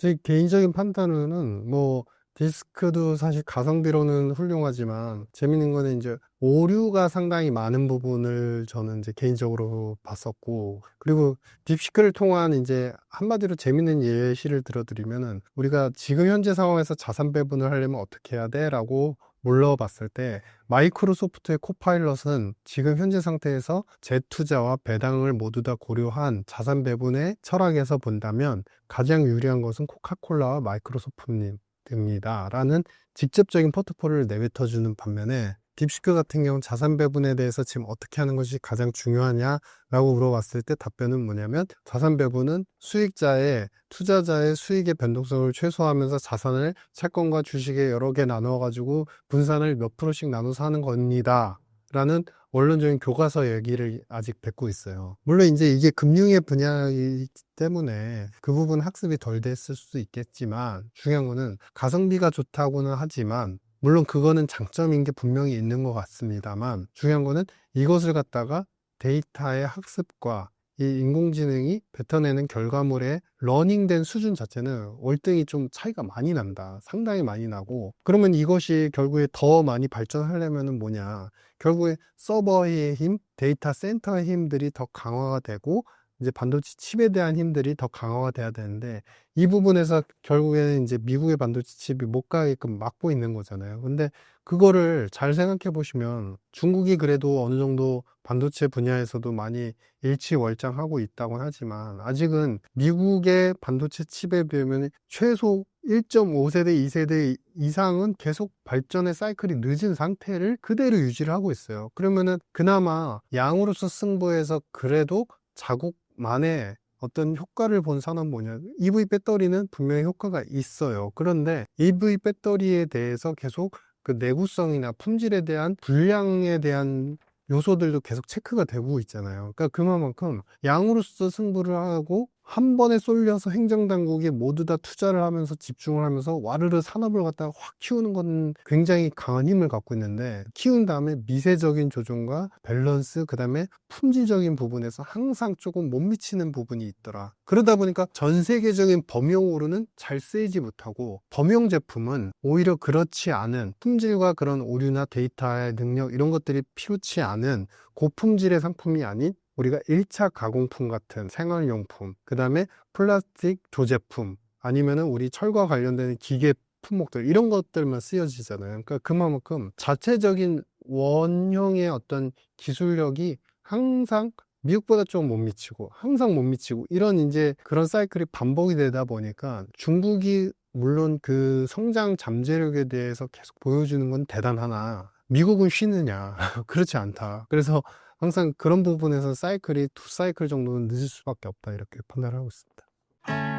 제 개인적인 판단으로는 뭐 디스크도 사실 가성비로는 훌륭하지만 재밌는 거는 이제 오류가 상당히 많은 부분을 저는 이제 개인적으로 봤었고, 그리고 딥시크를 통한 이제 한마디로 재밌는 예시를 들어드리면은, 우리가 지금 현재 상황에서 자산 배분을 하려면 어떻게 해야 돼? 라고 물어봤을 때, 마이크로소프트의 코파일럿은 지금 현재 상태에서 재투자와 배당을 모두 다 고려한 자산 배분의 철학에서 본다면 가장 유리한 것은 코카콜라와 마이크로소프트입니다 라는 직접적인 포트폴리오를 내뱉어주는 반면에, 딥시크 같은 경우는 자산 배분에 대해서 지금 어떻게 하는 것이 가장 중요하냐라고 물어봤을 때 답변은 뭐냐면, 자산 배분은 수익자의 투자자의 수익의 변동성을 최소화하면서 자산을 채권과 주식에 여러 개 나눠 가지고 분산을 몇 프로씩 나눠서 하는 겁니다 라는 원론적인 교과서 얘기를 아직 뱉고 있어요. 물론 이제 이게 금융의 분야이기 때문에 그 부분 학습이 덜 됐을 수도 있겠지만, 중요한 거는 가성비가 좋다고는 하지만, 물론 그거는 장점인 게 분명히 있는 것 같습니다만, 중요한 거는 이것을 갖다가 데이터의 학습과 이 인공지능이 뱉어내는 결과물의 러닝된 수준 자체는 월등히 좀 차이가 많이 난다. 상당히 많이 나고, 그러면 이것이 결국에 더 많이 발전하려면 뭐냐, 결국에 서버의 힘, 데이터 센터의 힘들이 더 강화가 되고, 이제 반도체 칩에 대한 힘들이 더 강화가 돼야 되는데, 이 부분에서 결국에는 이제 미국의 반도체 칩이 못 가게끔 막고 있는 거잖아요. 근데 그거를 잘 생각해 보시면, 중국이 그래도 어느 정도 반도체 분야에서도 많이 일치월장하고 있다고는 하지만, 아직은 미국의 반도체 칩에 비하면 최소 1.5세대, 2세대 이상은 계속 발전의 사이클이 늦은 상태를 그대로 유지를 하고 있어요. 그러면은 그나마 양으로서 승부해서 그래도 자국만의 어떤 효과를 본 산업은 뭐냐, EV 배터리는 분명히 효과가 있어요. 그런데 EV 배터리에 대해서 계속 그 내구성이나 품질에 대한 불량에 대한 요소들도 계속 체크가 되고 있잖아요. 그러니까 그만큼 양으로서 승부를 하고 한 번에 쏠려서 행정당국이 모두 다 투자를 하면서 집중을 하면서 와르르 산업을 갖다가 확 키우는 건 굉장히 강한 힘을 갖고 있는데, 키운 다음에 미세적인 조정과 밸런스, 그 다음에 품질적인 부분에서 항상 조금 못 미치는 부분이 있더라. 그러다 보니까 전 세계적인 범용으로는 잘 쓰이지 못하고, 범용 제품은 오히려 그렇지 않은 품질과 그런 오류나 데이터의 능력, 이런 것들이 필요치 않은 고품질의 상품이 아닌 우리가 1차 가공품 같은 생활용품, 그 다음에 플라스틱 조제품, 아니면은 우리 철과 관련된 기계 품목들, 이런 것들만 쓰여지잖아요. 그러니까 그만큼 자체적인 원형의 어떤 기술력이 항상 미국보다 좀 못 미치고, 항상 못 미치고, 이런 이제 그런 사이클이 반복이 되다 보니까, 중국이 물론 그 성장 잠재력에 대해서 계속 보여주는 건 대단하나 미국은 쉬느냐? 그렇지 않다. 그래서 항상 그런 부분에서 사이클이 두 사이클 정도는 늦을 수밖에 없다, 이렇게 판단을 하고 있습니다.